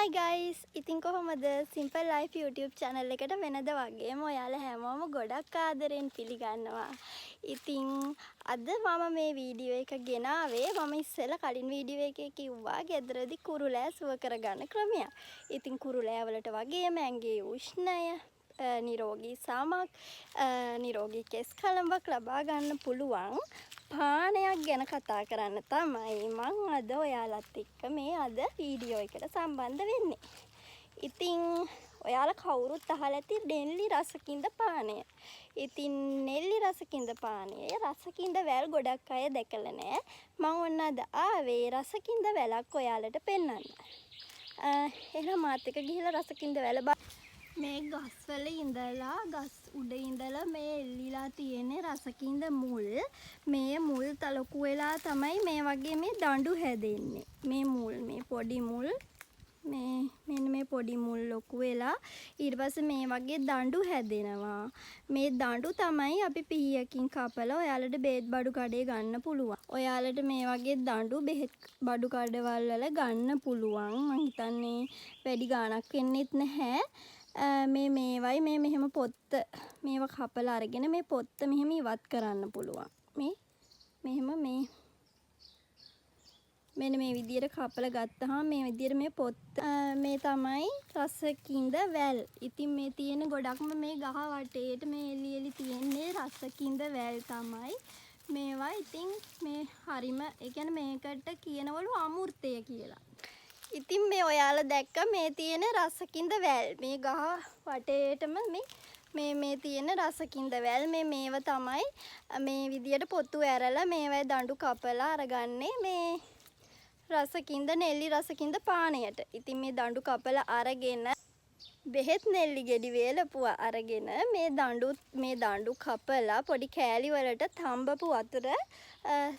Hi guys! ඉතින් කොහොමද Simple Life YouTube channel එකට වෙනද වගේම ඔයාලා හැමෝම ගොඩක් ආදරෙන් පිළිගන්නවා. ඉතින් අද මම මේ වීඩියෝ එක ගෙනාවේ මම ඉස්සෙල්ලා කලින් වීඩියෝ එකේ කිව්වා ගෙදරදී කුරුලෑ සුව කරගන්න ක්‍රමයක්. ඉතින් කුරුලෑ වලට වගේම ඇඟේ උෂ්ණය නිරෝගී සමක් නිරෝගී කෙස් කලඹක් ලබා ගන්න පුළුවන් පානයක් ගැන කතා කරන්න තමයි මම අද ඔයාලත් එක්ක මේ අද වීඩියෝ එකට සම්බන්ධ වෙන්නේ. ඉතින් ඔයාලා කවුරුත් අහලා ඇති නෙල්ලි රසකින්ද පානය. ඉතින් නෙල්ලි රසකින්ද පානය රසකින්ද වැල් ගොඩක් අය දැකලා නැහැ. මම ඔන්න අද ආවේ රසකින්ද වැලක් ඔයාලට පෙන්වන්න. එහෙනම් මාත් එක්ක ගිහිල්ලා රසකින්ද වැල මේ ගස්වල ඉඳලා ගස් උඩ ඉඳලා මේ එල්ලිලා තියෙන රසකින්ද මුල් මේ මුල් තලකු වෙලා තමයි මේ වගේ මේ දඬු හැදෙන්නේ. මේ මුල් මේ පොඩි මුල් මෙන්න මේ පොඩි මුල් ලොකු වෙලා ඊට පස්සේ මේ වගේ දඬු හැදෙනවා. මේ දඬු තමයි අපි පීයකින් කපලා ඔයාලට බේත් බඩු කඩේ ගන්න පුළුවන්. ඔයාලට මේ වගේ දඬු බෙහෙත් බඩු කඩවල වල ගන්න පුළුවන්. මං හිතන්නේ වැඩි ගාණක් වෙන්නෙත් නැහැ. මේවයි මේ මෙහෙම පොත්ත මේවා කපලා අරගෙන මේ පොත්ත මෙහෙම ඉවත් කරන්න පුළුවන්. මෙහෙම මෙන්න මේ විදියට කපලා ගත්තාම මේ විදියට මේ පොත්ත මේ තමයි රසකින්ද වැල්. ඉතින් මේ තියෙන ගොඩක්ම මේ ගහ වටේට මේ එලි තියෙන්නේ රසකින්ද වැල් තමයි. මේවා ඉතින් මේ හරිම ඒ කියන්නේ මේකට කියනවලු අමෘතය කියලා. ඉතින් මේ ඔයාලා දැක්ක මේ තියෙන රසකින්ද වැල් මේ ගහ වටේටම මේ තියෙන රසකින්ද වැල් මේව තමයි මේ විදියට පොතු ඇරලා මේවයි දඬු කපලා අරගන්නේ මේ රසකින්ද නෙල්ලි රසකින්ද පානයට. ඉතින් මේ දඬු කපලා අරගෙන බෙහෙත් නෙල්ලි ගෙඩි වේලපුවා අරගෙන මේ දඬු කපලා පොඩි කෑලි වලට තඹපු වතුර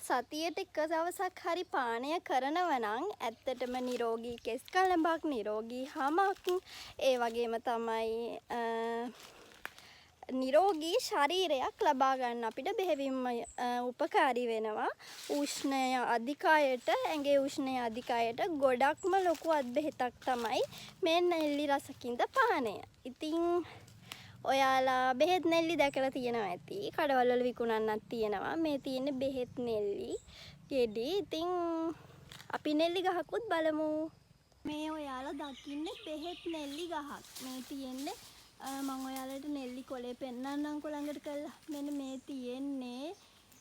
සතියට එක දවසක් හරි පානය කරනවා නම් ඇත්තටම නිරෝගී කෙස් කලඹක් නිරෝගී හමක් ඒ වගේම තමයි නිරෝගී ශරීරයක් ලබා ගන්න අපිට බෙහෙවින්ම උපකාරී වෙනවා. උෂ්ණය අධික අයට ඇඟේ උෂ්ණය අධික අයට ගොඩක්ම ලොකු අත්බෙහෙතක් තමයි මේ නෙල්ලි රසකින්ද පානය. ඉතින් ඔයාලා බෙහෙත් නෙල්ලි දැකලා තියෙනවා ඇති. කඩවල වල විකුණන්නත් තියෙනවා. මේ තියෙන්නේ බෙහෙත් නෙල්ලි ගෙඩි. ඉතින් අපි නෙල්ලි ගහකුත් බලමු. මේ ඔයාලා දකින්නේ බෙහෙත් නෙල්ලි ගහක්. මේ තියෙන්නේ මම ඔයාලට නෙල්ලි කොලේ පෙන්නන්නම්කො ළඟට කරලා. මෙන්න මේ තියෙන්නේ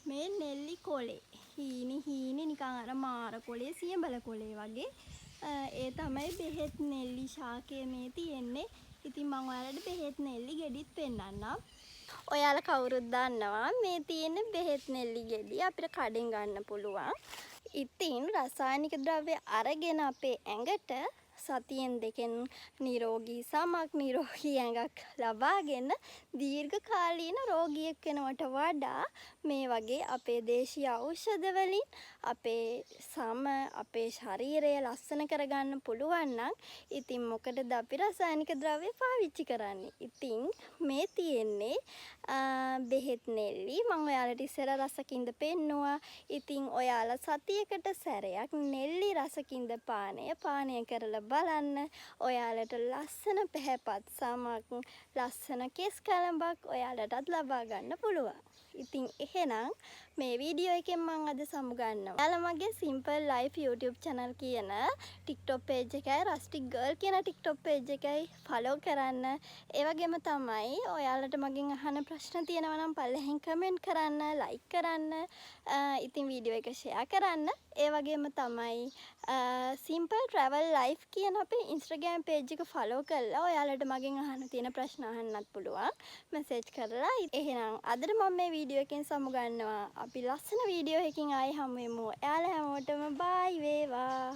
මේ නෙල්ලි කොලේ. හීනි නිකන් අර මාර කොලේ සියඹල කොලේ වගේ. ඒ තමයි බෙහෙත් නෙල්ලි ශාකය මේ තියෙන්නේ. ඉතින් මම ඔයාලට බෙහෙත් නෙල්ලි ගෙඩිත් පෙන්නන්නම්. ඔයාලා කවුරුත් දන්නවා මේ තියෙන බෙහෙත් නෙල්ලි ගෙඩි අපිට කඩෙන් ගන්න පුළුවන්. ඉතින් රසායනික ද්‍රව්‍ය අරගෙන අපේ ඇඟට සතියෙන් දෙකෙන් නිරෝගී සමක් නිරෝගී ඇඟක් ලබාගෙන දීර්ඝ කාලීන රෝගියෙක් වෙනවට වඩා මේ වගේ අපේ දේශීය ඖෂධ වලින් අපේ සම අපේ ශරීරය ලස්සන කරගන්න පුළුවන් නම් ඉතින් මොකටද අපි රසායනික ද්‍රව්‍ය පාවිච්චි කරන්නේ. ඉතින් මේ තියෙන්නේ බෙහෙත් නෙල්ලි මම ඔයාලට ඉස්සෙල්ලා රසකින්ද පෙන්නුවා. ඉතින් ඔයාලා සතියකට සැරයක් නෙල්ලි රසකින්ද පානය කරලා බලන්න. ඔයාලට ලස්සන පැහැපත් සමක් ලස්සන කෙස් කලඹක් ඔයාලටත් ලබා ගන්න පුළුවන්. ඉතින් එහෙනම් මේ වීඩියෝ එකෙන් මම අද සමුගන්නවා. ඔයාලා මගේ Simple Life YouTube channel කියන TikTok page එකයි Rustic Girl කියන TikTok page එකයි follow කරන්න. ඒ වගේම තමයි ඔයාලට මගෙන් අහන ප්‍රශ්න තියෙනවා නම් පල්ලෙහෙන් comment කරන්න, like කරන්න. ඉතින් වීඩියෝ එක share කරන්න. ඒ වගේම තමයි Simple Travel Life කියන අපේ Instagram page එක follow කරලා ඔයාලට මගෙන් අහන්න තියෙන ප්‍රශ්න අහන්නත් පුළුවන්. message කරලා. එහෙනම් අදට මම මේ වීඩියෝ එකෙන් සමුගන්නවා. අපි ලස්සන වීඩියෝ එකකින් ආයෙ හමු වෙමු. එයාලා හැමෝටම bye වේවා.